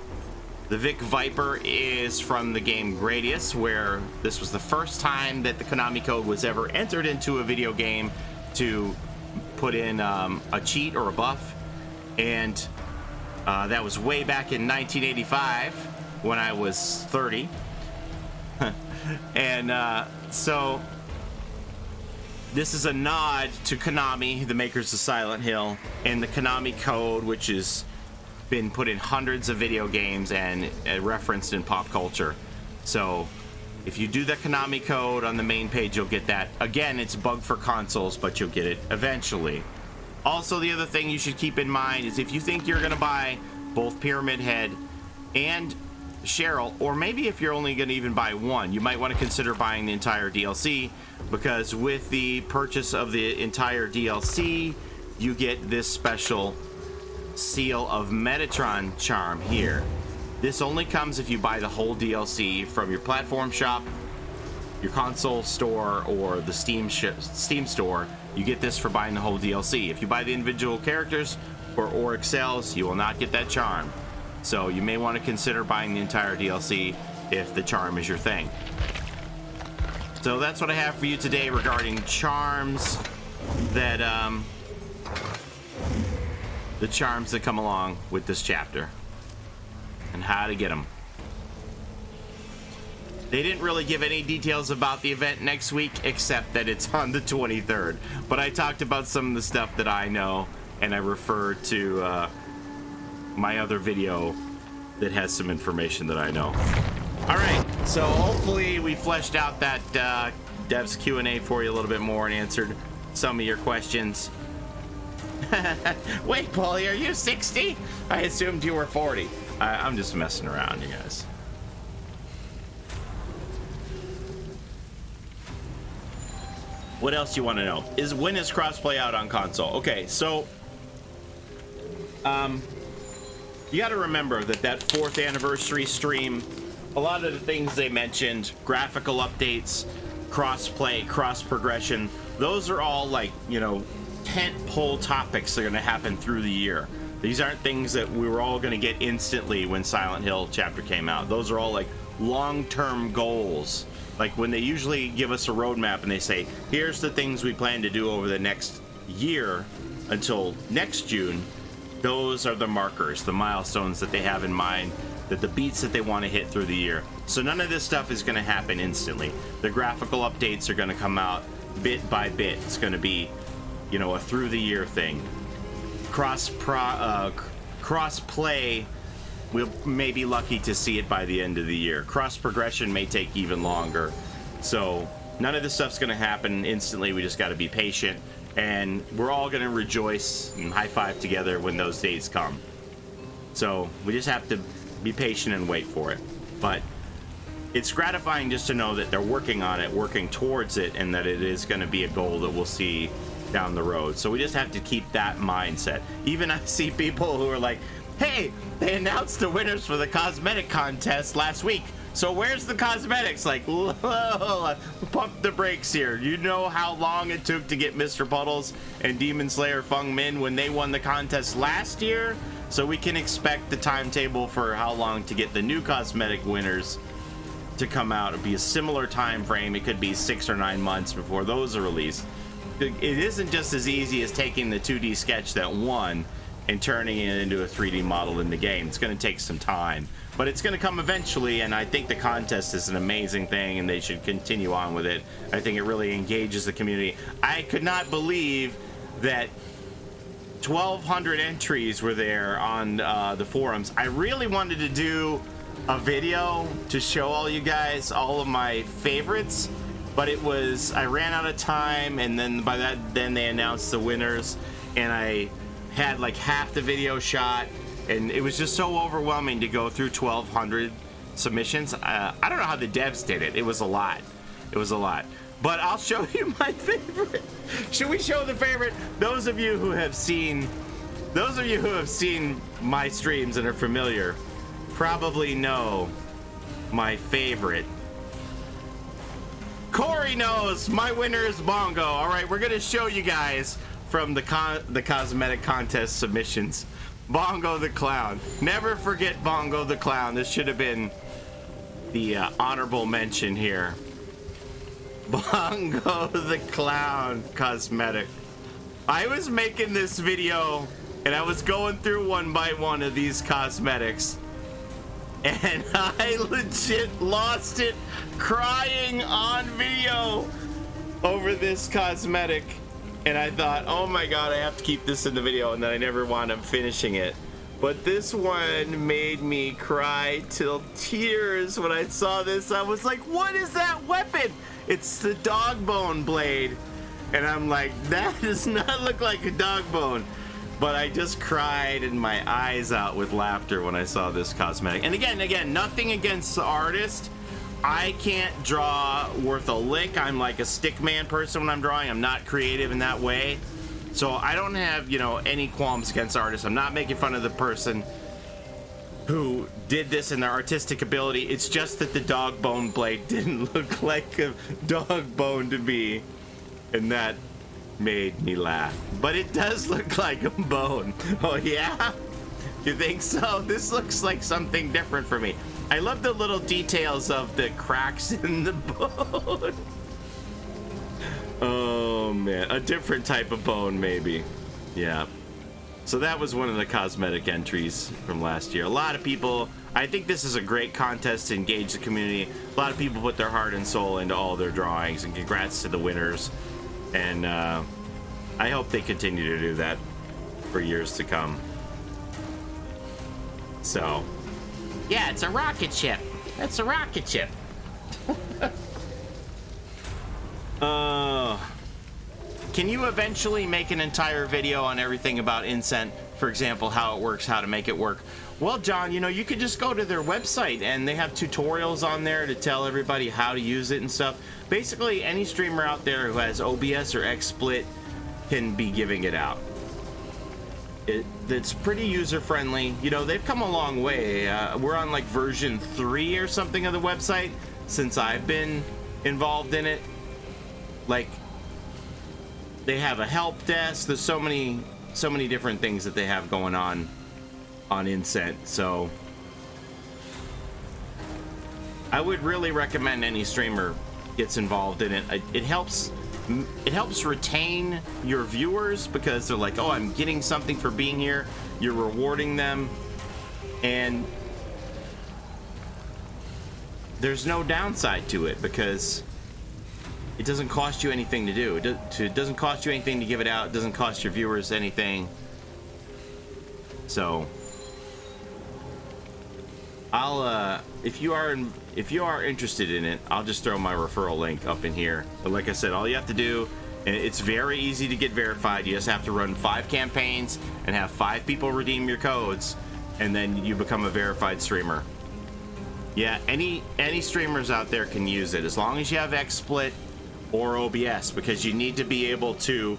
The Vic Viper is from the game Gradius, where this was the first time that the Konami Code was ever entered into a video game to put in a cheat or a buff. And that was way back in 1985 when I was 30. And so this is a nod to Konami, the makers of Silent Hill, and the Konami Code, which has been put in hundreds of video games and referenced in pop culture. So if you do the Konami Code on the main page, you'll get that. Again, it's bugged for consoles, but you'll get it eventually. Also, the other thing you should keep in mind is if you think you're going to buy both Pyramid Head and Cheryl, or maybe if you're only going to even buy one, you might want to consider buying the entire DLC, because with the purchase of the entire DLC, you get this special Seal of Metatron charm here. This only comes if you buy the whole DLC from your platform shop, your console store, or the Steam store. You get this for buying the whole DLC. If you buy the individual characters or excels, you will not get that charm. So you may want to consider buying the entire DLC if the charm is your thing. So that's what I have for you today regarding charms that the charms that come along with this chapter and how to get them. They didn't really give any details about the event next week, except that it's on the 23rd. But I talked about some of the stuff that I know, and I referred to my other video that has some information that I know. All right, so hopefully we fleshed out that devs Q&A for you a little bit more and answered some of your questions. Wait, Paulie, are you 60? I assumed you were 40. I'm just messing around, you guys. What else do you want to know? When is crossplay out on console? Okay, so you got to remember that 4th anniversary stream, a lot of the things they mentioned, graphical updates, crossplay, cross progression, those are all like, you know, tent pole topics that are going to happen through the year. These aren't things that we were all going to get instantly when Silent Hill chapter came out. Those are all like long-term goals. Like when they usually give us a roadmap and they say, here's the things we plan to do over the next year until next June. Those are the markers, the milestones that they have in mind, that the beats that they want to hit through the year. So none of this stuff is going to happen instantly. The graphical updates are going to come out bit by bit. It's going to be, you know, a through the year thing. Cross play, we may be lucky to see it by the end of the year. Cross progression may take even longer. So none of this stuff's going to happen instantly. We just got to be patient, and we're all going to rejoice and high five together when those days come. So we just have to be patient and wait for it. But it's gratifying just to know that they're working on it, working towards it, and that it is going to be a goal that we'll see down the road. So we just have to keep that mindset. Even I see people who are like, hey, they announced the winners for the cosmetic contest last week. So where's the cosmetics? Like, whoa, pump the brakes here. You know how long it took to get Mr. Puddles and Demon Slayer Feng Min when they won the contest last year? So we can expect the timetable for how long to get the new cosmetic winners to come out. It'll be a similar time frame. It could be 6 or 9 months before those are released. It isn't just as easy as taking the 2D sketch that won and turning it into a 3D model in the game. It's going to take some time, but it's going to come eventually, and I think the contest is an amazing thing, and they should continue on with it. I think it really engages the community. I could not believe that 1,200 entries were there on the forums. I really wanted to do a video to show all you guys all of my favorites, but I ran out of time, and then then they announced the winners, and I had like half the video shot, and it was just so overwhelming to go through 1,200 submissions. I don't know how the devs did it. It was a lot. But I'll show you my favorite. Should we show the favorite? Those of you who have seen my streams and are familiar probably know my favorite. Corey knows my winner is Bongo. All right, we're gonna show you guys from the cosmetic contest submissions. Bongo the Clown. Never forget Bongo the Clown. This should have been the honorable mention here. Bongo the Clown cosmetic. I was making this video and I was going through one by one of these cosmetics, and I legit lost it crying on video over this cosmetic. And I thought, oh my god, I have to keep this in the video, and then I never wound up finishing it. But this one made me cry till tears when I saw this. I was like, what is that weapon? It's the dog bone blade. And I'm like, that does not look like a dog bone. But I just cried and my eyes out with laughter when I saw this cosmetic. And again, nothing against the artist. I can't draw worth a lick. I'm like a stick man person when I'm drawing. I'm not creative in that way. So I don't have, any qualms against artists. I'm not making fun of the person who did this and their artistic ability. It's just that the dog bone blade didn't look like a dog bone to me. And that made me laugh. But it does look like a bone. Oh yeah? You think so? This looks like something different for me. I love the little details of the cracks in the bone. Oh Oh man, a different type of bone maybe. Yeah. So that was one of the cosmetic entries from last year. A lot of people, I think this is a great contest to engage the community. A lot of people put their heart and soul into all their drawings, and congrats to the winners. And I hope they continue to do that for years to come. So, yeah, it's a rocket ship. That's a rocket ship. Can you eventually make an entire video on everything about Incent? For example, how it works, how to make it work. Well, John, you know, you could just go to their website and they have tutorials on there to tell everybody how to use it and stuff. Basically, any streamer out there who has OBS or XSplit can be giving it out. It's pretty user-friendly. You know, they've come a long way. We're on like version 3 or something of the website since I've been involved in it. Like, they have a help desk. There's so many different things that they have going on Incent. So I would really recommend any streamer gets involved in it. It helps retain your viewers because they're like, oh, I'm getting something for being here. You're rewarding them, and there's no downside to it because it doesn't cost you anything to do. It doesn't cost you anything to give it out. It doesn't cost your viewers anything. So I'll if you are interested in it, I'll just throw my referral link up in here. But like I said, all you have to do, and it's very easy to get verified. You just have to run 5 campaigns and have 5 people redeem your codes, and then you become a verified streamer. Yeah, any streamers out there can use it as long as you have XSplit or OBS, because you need to be able to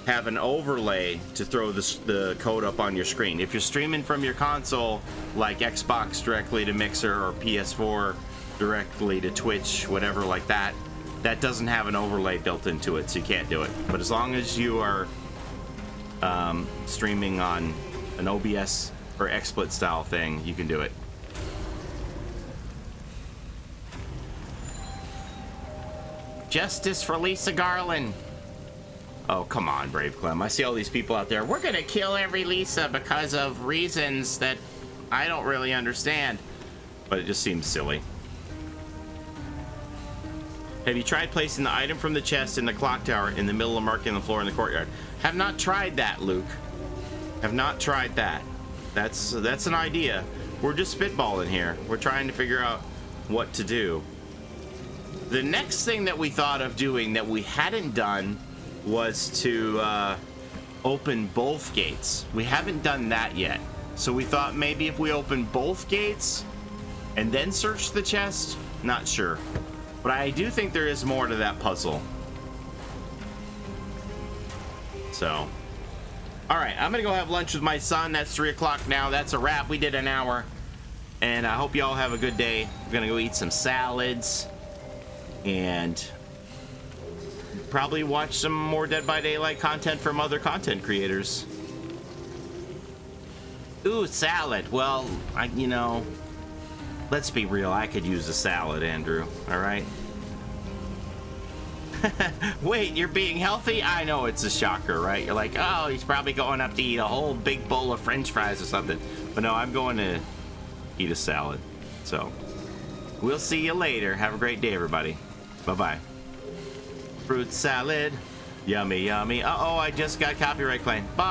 have an overlay to throw the code up on your screen. If you're streaming from your console, like Xbox directly to Mixer or PS4 directly to Twitch, whatever like that, that doesn't have an overlay built into it, so you can't do it. But as long as you are streaming on an OBS or XSplit style thing, you can do it. Justice for Lisa Garland. Oh, come on, Brave Clem. I see all these people out there. We're gonna kill every Lisa because of reasons that I don't really understand. But it just seems silly. Have you tried placing the item from the chest in the clock tower in the middle of marking the floor in the courtyard? Have not tried that, Luke. Have not tried that. That's an idea. We're just spitballing here. We're trying to figure out what to do. The next thing that we thought of doing that we hadn't done was to open both gates. We haven't done that yet. So we thought maybe if we open both gates and then search the chest, not sure. But I do think there is more to that puzzle. So, all right, I'm gonna go have lunch with my son. That's 3 o'clock now. That's a wrap. We did an hour. And I hope you all have a good day. We're gonna go eat some salads and probably watch some more Dead by Daylight content from other content creators. Ooh, salad. Well, you know, let's be real. I could use a salad, Andrew. All right. Wait, you're being healthy? I know it's a shocker, right? You're like, oh, he's probably going up to eat a whole big bowl of French fries or something. But no, I'm going to eat a salad. So, we'll see you later. Have a great day, everybody. Bye-bye. Fruit salad. Yummy, yummy. Uh-oh, I just got copyright claim. Bye.